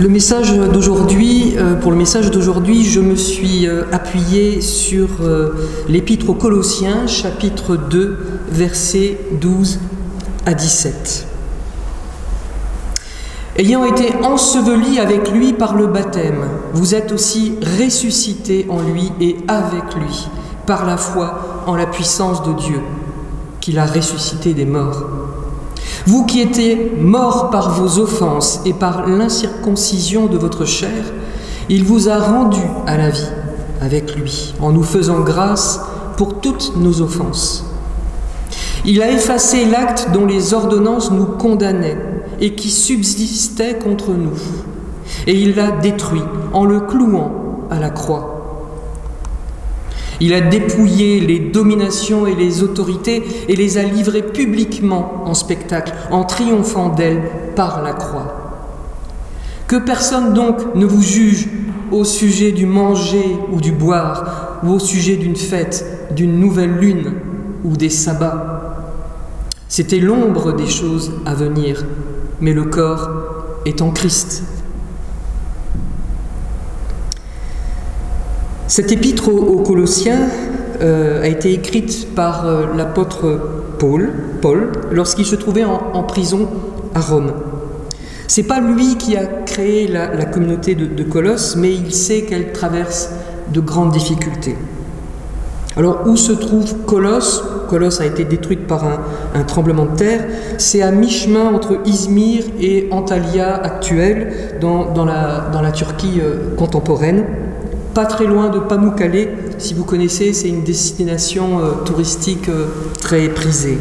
Le message d'aujourd'hui, pour le message d'aujourd'hui, je me suis appuyé sur l'Épître aux Colossiens, chapitre 2, versets 12 à 17. Ayant été ensevelis avec lui par le baptême, vous êtes aussi ressuscités en lui et avec lui, par la foi en la puissance de Dieu, qui l'a ressuscité des morts. Vous qui étiez morts par vos offenses et par l'incirconcision de votre chair, il vous a rendus à la vie avec lui, en nous faisant grâce pour toutes nos offenses. Il a effacé l'acte dont les ordonnances nous condamnaient et qui subsistait contre nous, et il l'a détruit en le clouant à la croix. Il a dépouillé les dominations et les autorités et les a livrées publiquement en spectacle, en triomphant d'elles par la croix. Que personne donc ne vous juge au sujet du manger ou du boire, ou au sujet d'une fête, d'une nouvelle lune ou des sabbats. C'était l'ombre des choses à venir, mais le corps est en Christ. Cette épître aux Colossiens a été écrite par l'apôtre Paul lorsqu'il se trouvait en prison à Rome. C'est pas lui qui a créé la communauté de Colosse, mais il sait qu'elle traverse de grandes difficultés. Alors où se trouve Colosse ? Colosse a été détruite par un tremblement de terre. C'est à mi-chemin entre Izmir et Antalya actuelle, dans la Turquie contemporaine. Pas très loin de Pamukkale, si vous connaissez, c'est une destination touristique très prisée.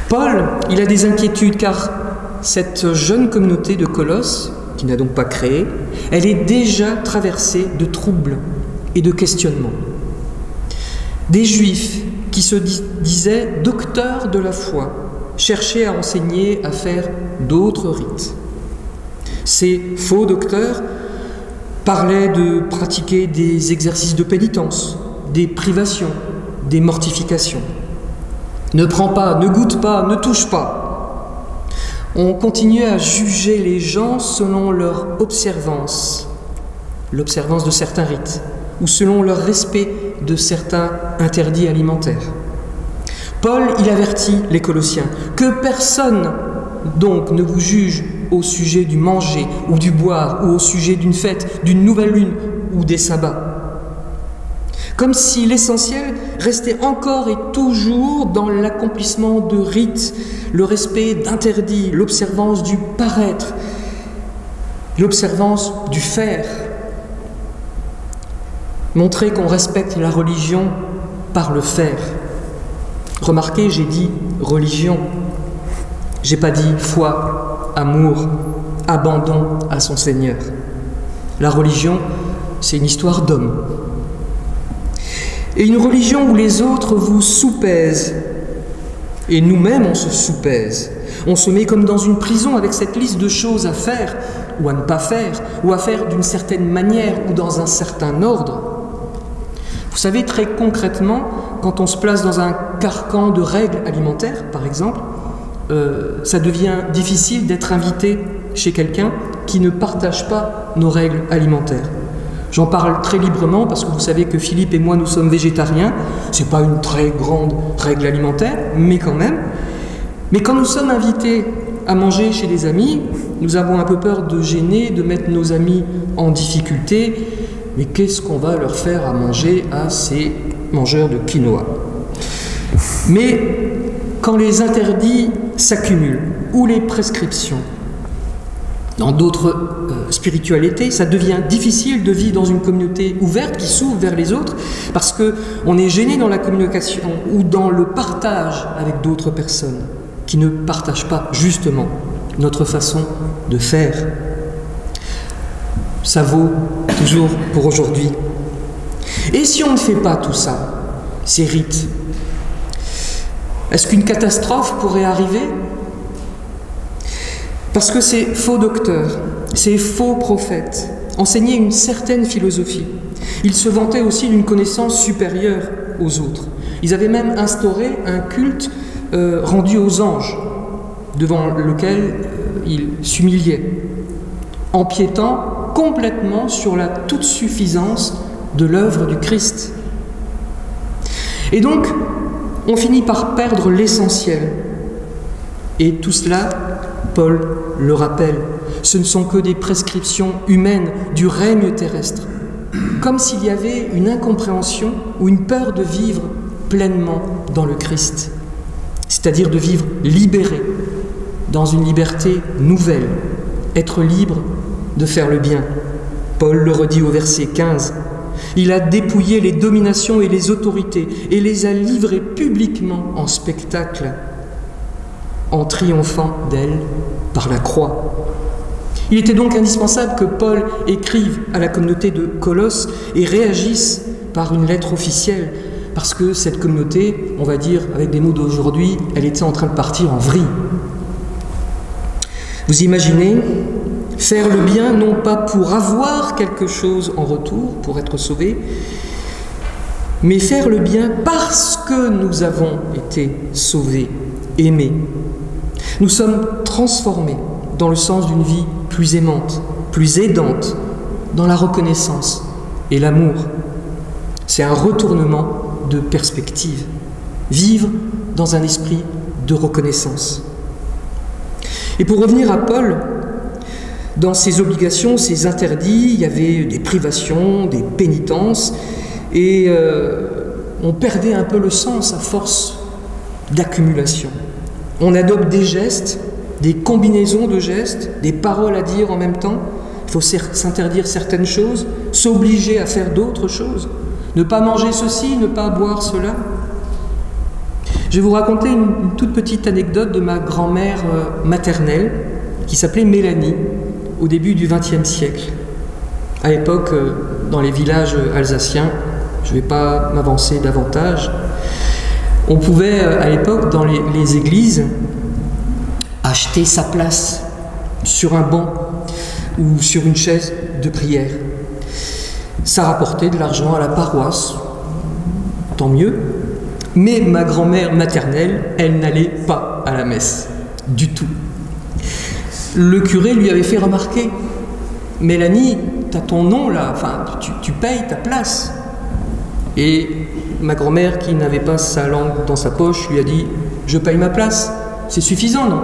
Paul, il a des inquiétudes car cette jeune communauté de Colosse, qu'il n'a donc pas créée, elle est déjà traversée de troubles et de questionnements. Des Juifs qui se disaient docteurs de la foi cherchaient à enseigner à faire d'autres rites. Ces faux docteurs parlaient de pratiquer des exercices de pénitence, des privations, des mortifications. Ne prends pas, ne goûte pas, ne touche pas. On continuait à juger les gens selon leur observance, l'observance de certains rites, ou selon leur respect de certains interdits alimentaires. Paul, il avertit les Colossiens que personne donc ne vous juge au sujet du manger ou du boire ou au sujet d'une fête, d'une nouvelle lune ou des sabbats. Comme si l'essentiel restait encore et toujours dans l'accomplissement de rites, le respect d'interdits, l'observance du paraître, l'observance du faire. Montrer qu'on respecte la religion par le faire. Remarquez, j'ai dit religion. J'ai pas dit foi, amour, abandon à son Seigneur. La religion, c'est une histoire d'homme. Et une religion où les autres vous soupèsent. Et nous-mêmes, on se soupèse. On se met comme dans une prison avec cette liste de choses à faire ou à ne pas faire, ou à faire d'une certaine manière ou dans un certain ordre. Vous savez, très concrètement, quand on se place dans un carcan de règles alimentaires, par exemple, ça devient difficile d'être invité chez quelqu'un qui ne partage pas nos règles alimentaires. J'en parle très librement parce que vous savez que Philippe et moi, nous sommes végétariens. C'est pas une très grande règle alimentaire, mais quand même. Mais quand nous sommes invités à manger chez des amis, nous avons un peu peur de gêner, de mettre nos amis en difficulté. Mais qu'est-ce qu'on va leur faire à manger à ces mangeurs de quinoa ? Mais quand les interdits s'accumulent, ou les prescriptions, dans d'autres spiritualités, ça devient difficile de vivre dans une communauté ouverte qui s'ouvre vers les autres, parce qu'on est gêné dans la communication ou dans le partage avec d'autres personnes qui ne partagent pas justement notre façon de faire. Ça vaut toujours pour aujourd'hui. Et si on ne fait pas tout ça, ces rites, est-ce qu'une catastrophe pourrait arriver ? Parce que ces faux docteurs, ces faux prophètes enseignaient une certaine philosophie. Ils se vantaient aussi d'une connaissance supérieure aux autres. Ils avaient même instauré un culte rendu aux anges, devant lequel ils s'humiliaient. empiétant complètement sur la toute-suffisance de l'œuvre du Christ. Et donc, on finit par perdre l'essentiel. Et tout cela, Paul le rappelle, ce ne sont que des prescriptions humaines du règne terrestre, comme s'il y avait une incompréhension ou une peur de vivre pleinement dans le Christ, c'est-à-dire de vivre libéré, dans une liberté nouvelle, être libre de faire le bien. Paul le redit au verset 15. Il a dépouillé les dominations et les autorités et les a livrées publiquement en spectacle, en triomphant d'elles par la croix. Il était donc indispensable que Paul écrive à la communauté de Colosse et réagisse par une lettre officielle, parce que cette communauté, on va dire avec des mots d'aujourd'hui, elle était en train de partir en vrille. Vous imaginez faire le bien non pas pour avoir quelque chose en retour, pour être sauvé, mais faire le bien parce que nous avons été sauvés, aimés. Nous sommes transformés dans le sens d'une vie plus aimante, plus aidante, dans la reconnaissance et l'amour. C'est un retournement de perspective. Vivre dans un esprit de reconnaissance. Et pour revenir à Paul, dans ses obligations, ses interdits, il y avait des privations, des pénitences, et on perdait un peu le sens à force d'accumulation. On adopte des gestes, des combinaisons de gestes, des paroles à dire en même temps. Il faut s'interdire certaines choses, s'obliger à faire d'autres choses, ne pas manger ceci, ne pas boire cela. Je vais vous raconter une toute petite anecdote de ma grand-mère maternelle qui s'appelait Mélanie au début du XXe siècle. À l'époque, dans les villages alsaciens, je ne vais pas m'avancer davantage, on pouvait à l'époque dans les églises acheter sa place sur un banc ou sur une chaise de prière. Ça rapportait de l'argent à la paroisse, tant mieux. Mais ma grand-mère maternelle, elle n'allait pas à la messe, du tout. Le curé lui avait fait remarquer, « Mélanie, tu as ton nom là, enfin, tu payes ta place. » Et ma grand-mère, qui n'avait pas sa langue dans sa poche, lui a dit, « Je paye ma place, c'est suffisant, non ?»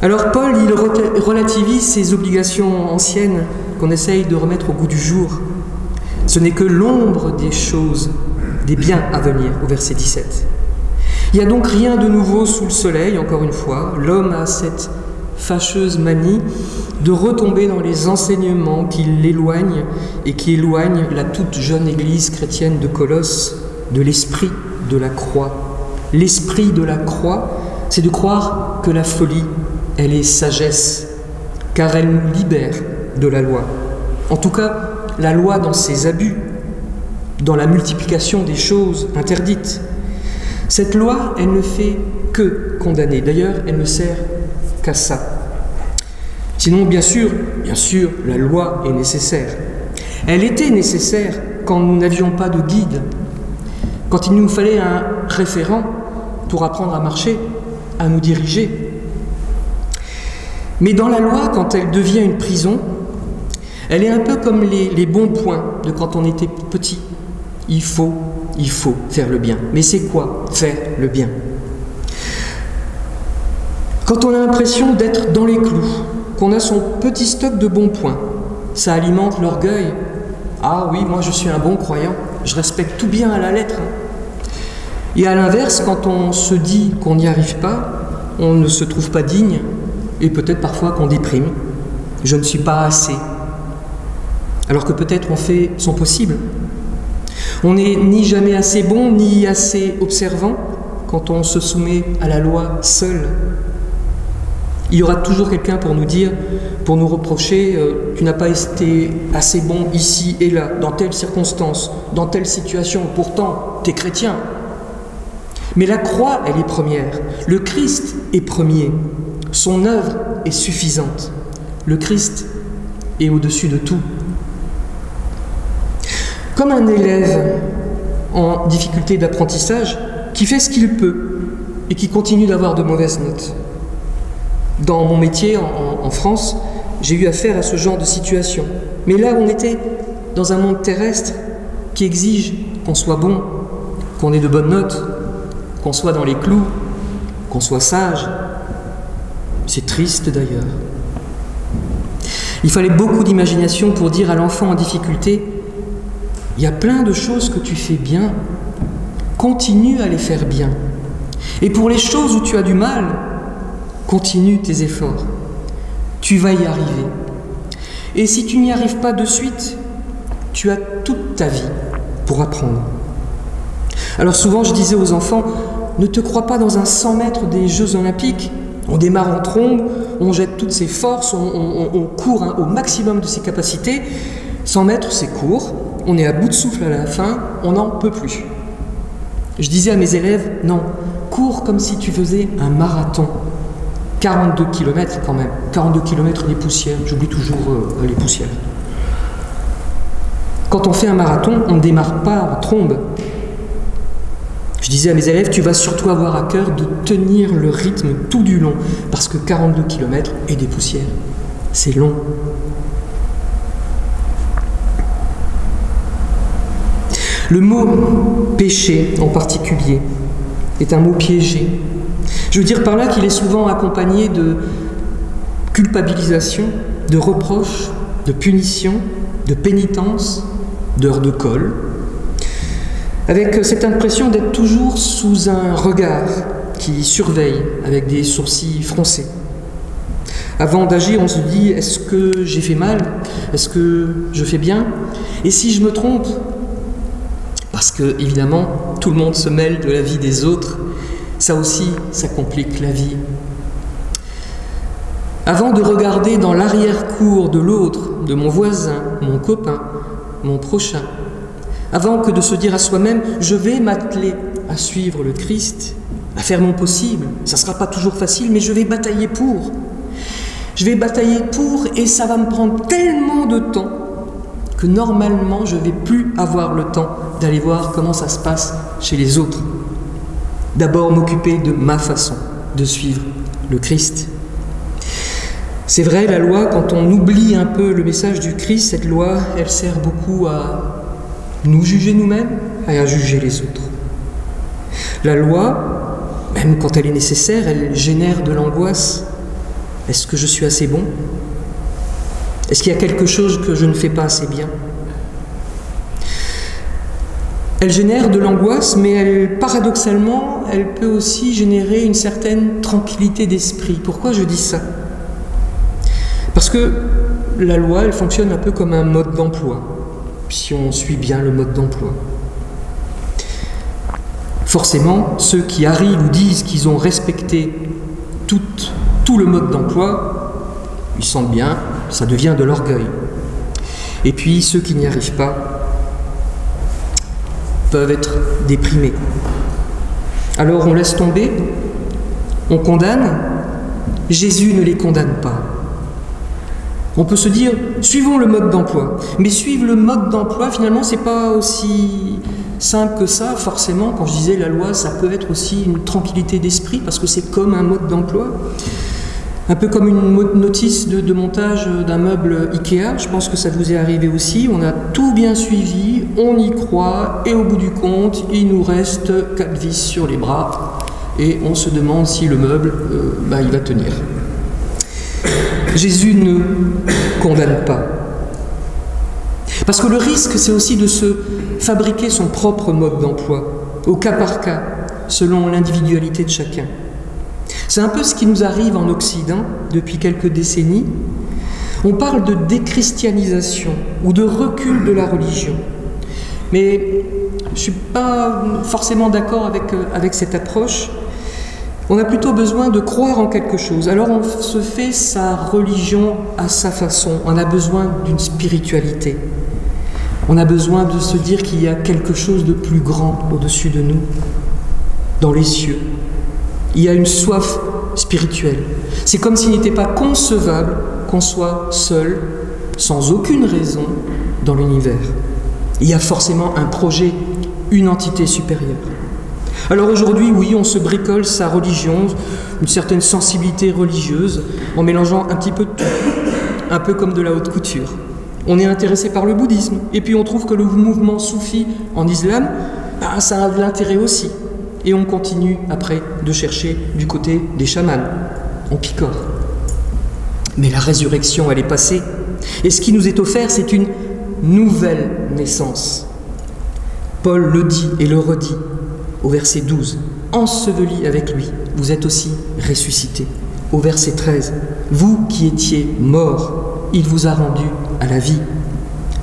Alors Paul, il relativise ces obligations anciennes qu'on essaye de remettre au goût du jour. Ce n'est que l'ombre des choses, des biens à venir, au verset 17. Il n'y a donc rien de nouveau sous le soleil, encore une fois. L'homme a cette fâcheuse manie de retomber dans les enseignements qui l'éloignent et qui éloignent la toute jeune église chrétienne de Colosse de l'esprit de la croix. L'esprit de la croix, c'est de croire que la folie, elle est sagesse, car elle nous libère de la loi. En tout cas, la loi dans ses abus, dans la multiplication des choses interdites. Cette loi, elle ne fait que condamner. D'ailleurs, elle ne sert qu'à ça. Sinon, bien sûr, la loi est nécessaire. Elle était nécessaire quand nous n'avions pas de guide, quand il nous fallait un référent pour apprendre à marcher, à nous diriger. Mais dans la loi, quand elle devient une prison, elle est un peu comme les bons points de quand on était petit. Il faut faire le bien. Mais c'est quoi faire le bien? Quand on a l'impression d'être dans les clous, qu'on a son petit stock de bons points, ça alimente l'orgueil. Ah oui, moi je suis un bon croyant, je respecte tout bien à la lettre. Et à l'inverse, quand on se dit qu'on n'y arrive pas, on ne se trouve pas digne, et peut-être parfois qu'on déprime. Je ne suis pas assez. Alors que peut-être on fait son possible. On n'est ni jamais assez bon, ni assez observant quand on se soumet à la loi seul. Il y aura toujours quelqu'un pour nous dire, pour nous reprocher, tu n'as pas été assez bon ici et là, dans telle circonstance, dans telle situation, pourtant, tu es chrétien. Mais la croix, elle est première. Le Christ est premier. Son œuvre est suffisante. Le Christ est au-dessus de tout. Comme un élève en difficulté d'apprentissage qui fait ce qu'il peut et qui continue d'avoir de mauvaises notes. Dans mon métier en France, j'ai eu affaire à ce genre de situation. Mais là, on était dans un monde terrestre qui exige qu'on soit bon, qu'on ait de bonnes notes, qu'on soit dans les clous, qu'on soit sage. C'est triste d'ailleurs. Il fallait beaucoup d'imagination pour dire à l'enfant en difficulté « Il y a plein de choses que tu fais bien, continue à les faire bien. Et pour les choses où tu as du mal, continue tes efforts. Tu vas y arriver. Et si tu n'y arrives pas de suite, tu as toute ta vie pour apprendre. » Alors souvent je disais aux enfants « Ne te crois pas dans un 100 mètres des Jeux Olympiques. On démarre en trombe, on jette toutes ses forces, on court au maximum de ses capacités. 100 mètres, c'est court, on est à bout de souffle à la fin, on n'en peut plus. » Je disais à mes élèves « Non, cours comme si tu faisais un marathon. 42 km quand même, 42 km des poussières, j'oublie toujours les poussières. Quand on fait un marathon, on ne démarre pas en trombe. Je disais à mes élèves, tu vas surtout avoir à cœur de tenir le rythme tout du long, parce que 42 km et des poussières, c'est long. Le mot péché en particulier est un mot piégé. Je veux dire par là qu'il est souvent accompagné de culpabilisation, de reproches, de punition, de pénitence, d'heures de colle, avec cette impression d'être toujours sous un regard qui surveille avec des sourcils froncés. Avant d'agir, on se dit, est-ce que j'ai fait mal? Est-ce que je fais bien? Et si je me trompe? Parce que, évidemment, tout le monde se mêle de la vie des autres. Ça aussi, ça complique la vie. Avant de regarder dans l'arrière-cour de l'autre, de mon voisin, mon copain, mon prochain, avant que de se dire à soi-même « je vais m'atteler à suivre le Christ, à faire mon possible, ça ne sera pas toujours facile, mais je vais batailler pour. Je vais batailler pour et ça va me prendre tellement de temps que normalement je ne vais plus avoir le temps d'aller voir comment ça se passe chez les autres. D'abord m'occuper de ma façon de suivre le Christ. » C'est vrai, la loi, quand on oublie un peu le message du Christ, cette loi, elle sert beaucoup à nous juger nous-mêmes et à juger les autres. La loi, même quand elle est nécessaire, elle génère de l'angoisse. Est-ce que je suis assez bon? Est-ce qu'il y a quelque chose que je ne fais pas assez bien? Elle génère de l'angoisse, mais paradoxalement, elle peut aussi générer une certaine tranquillité d'esprit. Pourquoi je dis ça? Parce que la loi, elle fonctionne un peu comme un mode d'emploi, si on suit bien le mode d'emploi. Forcément, ceux qui arrivent ou disent qu'ils ont respecté tout le mode d'emploi, ils sentent bien, ça devient de l'orgueil. Et puis, ceux qui n'y arrivent pas peuvent être déprimés. Alors on laisse tomber, on condamne. Jésus ne les condamne pas. On peut se dire, suivons le mode d'emploi. Mais suivre le mode d'emploi, finalement, c'est pas aussi simple que ça. Forcément, quand je disais la loi, ça peut être aussi une tranquillité d'esprit, parce que c'est comme un mode d'emploi. Un peu comme une notice de montage d'un meuble Ikea. Je pense que ça vous est arrivé aussi. On a tout bien suivi, on y croit, et au bout du compte, il nous reste 4 vis sur les bras, et on se demande si le meuble, il va tenir. Jésus ne condamne pas. Parce que le risque, c'est aussi de se fabriquer son propre mode d'emploi, au cas par cas, selon l'individualité de chacun. C'est un peu ce qui nous arrive en Occident depuis quelques décennies. On parle de déchristianisation ou de recul de la religion. Mais je ne suis pas forcément d'accord avec cette approche. On a plutôt besoin de croire en quelque chose. Alors on se fait sa religion à sa façon. On a besoin d'une spiritualité. On a besoin de se dire qu'il y a quelque chose de plus grand au-dessus de nous, dans les cieux. Il y a une soif spirituelle. C'est comme s'il n'était pas concevable qu'on soit seul, sans aucune raison, dans l'univers. Il y a forcément un projet, une entité supérieure. Alors aujourd'hui, oui, on se bricole sa religion, une certaine sensibilité religieuse, en mélangeant un petit peu de tout, un peu comme de la haute couture. On est intéressé par le bouddhisme, et puis on trouve que le mouvement soufi en islam, ça a de l'intérêt aussi. Et on continue après de chercher du côté des chamans. On picore. Mais la résurrection, elle est passée. Et ce qui nous est offert, c'est une nouvelle naissance. Paul le dit et le redit au verset 12. Enseveli avec lui, vous êtes aussi ressuscités. Au verset 13. Vous qui étiez morts, il vous a rendus à la vie.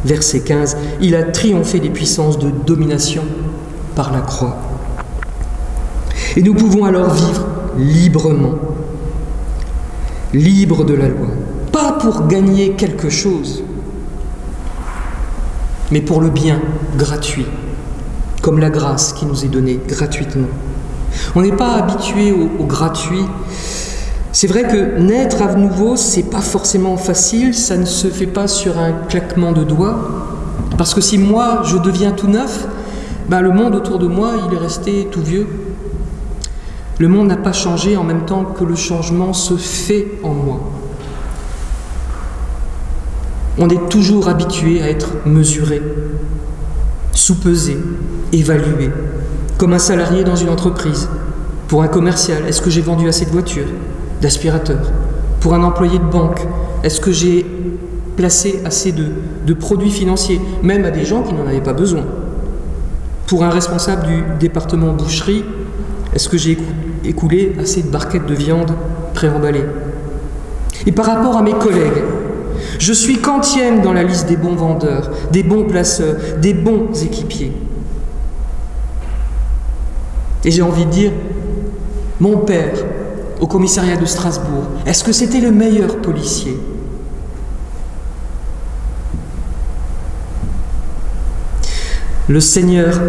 Verset 15. Il a triomphé des puissances de domination par la croix. Et nous pouvons alors vivre librement, libres de la loi. Pas pour gagner quelque chose, mais pour le bien gratuit, comme la grâce qui nous est donnée gratuitement. On n'est pas habitué au gratuit. C'est vrai que naître à nouveau, c'est pas forcément facile, ça ne se fait pas sur un claquement de doigts, parce que si moi je deviens tout neuf, le monde autour de moi, il est resté tout vieux. Le monde n'a pas changé en même temps que le changement se fait en moi. On est toujours habitué à être mesuré, soupesé, évalué, comme un salarié dans une entreprise. Pour un commercial, est-ce que j'ai vendu assez de voitures, d'aspirateurs? Pour un employé de banque, est-ce que j'ai placé assez de produits financiers, même à des gens qui n'en avaient pas besoin? Pour un responsable du département boucherie, est-ce que j'ai écoulé assez de barquettes de viande préemballées? Et par rapport à mes collègues, je suis quantième dans la liste des bons vendeurs, des bons placeurs, des bons équipiers. Et j'ai envie de dire, mon père, au commissariat de Strasbourg, est-ce que c'était le meilleur policier? Le Seigneur,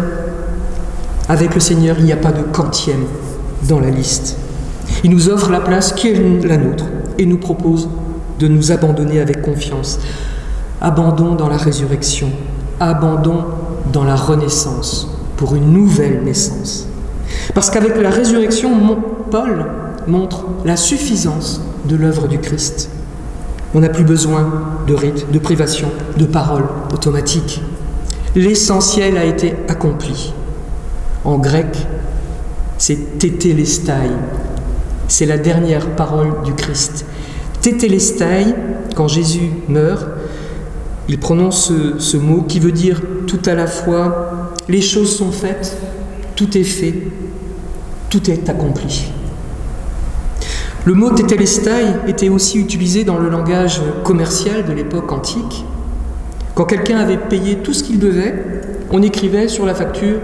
avec le Seigneur, il n'y a pas de quantième dans la liste. Il nous offre la place qui est la nôtre et nous propose de nous abandonner avec confiance. Abandon dans la résurrection, abandon dans la renaissance, pour une nouvelle naissance. Parce qu'avec la résurrection, Paul montre la suffisance de l'œuvre du Christ. On n'a plus besoin de rites, de privations, de paroles automatiques. L'essentiel a été accompli. En grec, c'est tétélestai. C'est la dernière parole du Christ. Tétélestai, quand Jésus meurt, il prononce ce mot qui veut dire tout à la fois, les choses sont faites, tout est fait, tout est accompli. Le mot tétélestai était aussi utilisé dans le langage commercial de l'époque antique. Quand quelqu'un avait payé tout ce qu'il devait, on écrivait sur la facture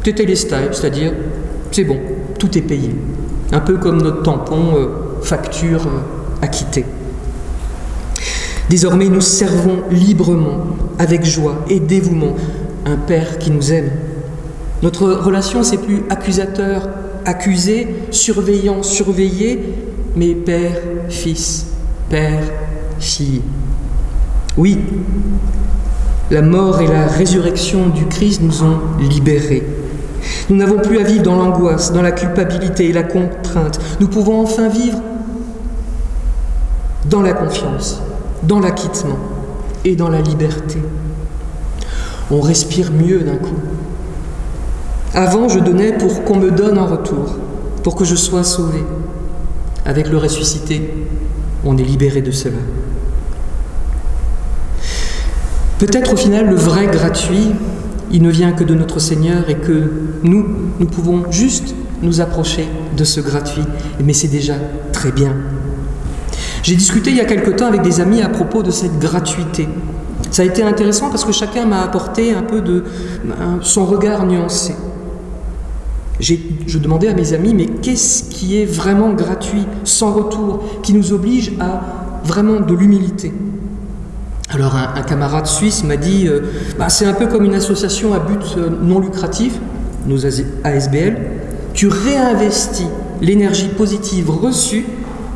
tétélestai, c'est-à-dire c'est bon, tout est payé. Un peu comme notre tampon facture acquittée. Désormais, nous servons librement, avec joie et dévouement, un Père qui nous aime. Notre relation, c'est plus accusateur, accusé, surveillant, surveillé, mais Père, Fils, Père, Fille. Oui, la mort et la résurrection du Christ nous ont libérés. Nous n'avons plus à vivre dans l'angoisse, dans la culpabilité et la contrainte. Nous pouvons enfin vivre dans la confiance, dans l'acquittement et dans la liberté. On respire mieux d'un coup. Avant, je donnais pour qu'on me donne en retour, pour que je sois sauvé. Avec le ressuscité, on est libéré de cela. Peut-être au final, le vrai gratuit, il ne vient que de notre Seigneur et que nous pouvons juste nous approcher de ce gratuit. Mais c'est déjà très bien. J'ai discuté il y a quelque temps avec des amis à propos de cette gratuité. Ça a été intéressant parce que chacun m'a apporté un peu de son regard nuancé. Je demandais à mes amis, mais qu'est-ce qui est vraiment gratuit, sans retour, qui nous oblige à vraiment de l'humilité? Alors un camarade suisse m'a dit, c'est un peu comme une association à but non lucratif, nos ASBL, tu réinvestis l'énergie positive reçue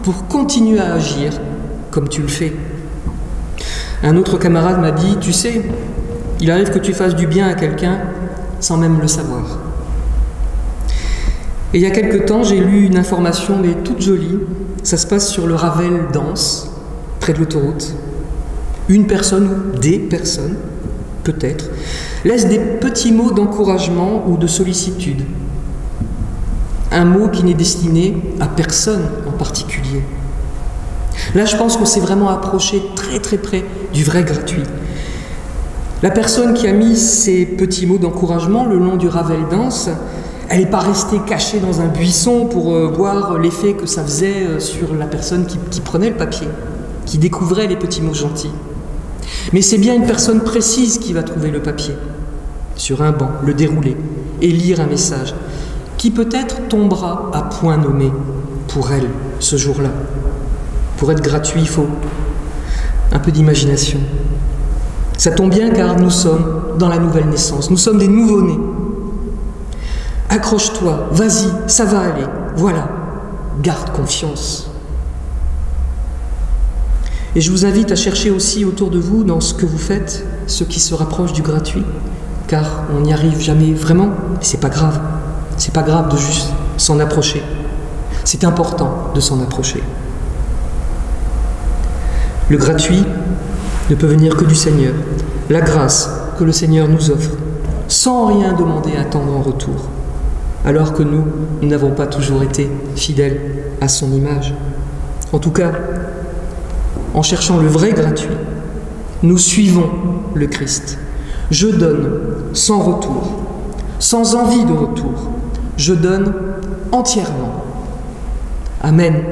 pour continuer à agir comme tu le fais. Un autre camarade m'a dit, tu sais, il arrive que tu fasses du bien à quelqu'un sans même le savoir. Et il y a quelque temps, j'ai lu une information, mais toute jolie. Ça se passe sur le Ravel d'Ans, près de l'autoroute. Une personne ou des personnes, peut-être, laisse des petits mots d'encouragement ou de sollicitude. Un mot qui n'est destiné à personne en particulier. Là, je pense qu'on s'est vraiment approché très très près du vrai gratuit. La personne qui a mis ces petits mots d'encouragement le long du Ravel d'Ans, elle n'est pas restée cachée dans un buisson pour voir l'effet que ça faisait sur la personne qui prenait le papier, qui découvrait les petits mots gentils. Mais c'est bien une personne précise qui va trouver le papier, sur un banc, le dérouler et lire un message, qui peut-être tombera à point nommé pour elle ce jour-là. Pour être gratuit, il faut un peu d'imagination. Ça tombe bien car nous sommes dans la nouvelle naissance, nous sommes des nouveaux-nés. Accroche-toi, vas-y, ça va aller, voilà, garde confiance. Et je vous invite à chercher aussi autour de vous, dans ce que vous faites, ce qui se rapproche du gratuit, car on n'y arrive jamais vraiment, et c'est pas grave de juste s'en approcher. C'est important de s'en approcher. Le gratuit ne peut venir que du Seigneur, la grâce que le Seigneur nous offre, sans rien demander à attendre en retour, alors que nous n'avons pas toujours été fidèles à son image. En tout cas, en cherchant le vrai gratuit, nous suivons le Christ. Je donne sans retour, sans envie de retour. Je donne entièrement. Amen.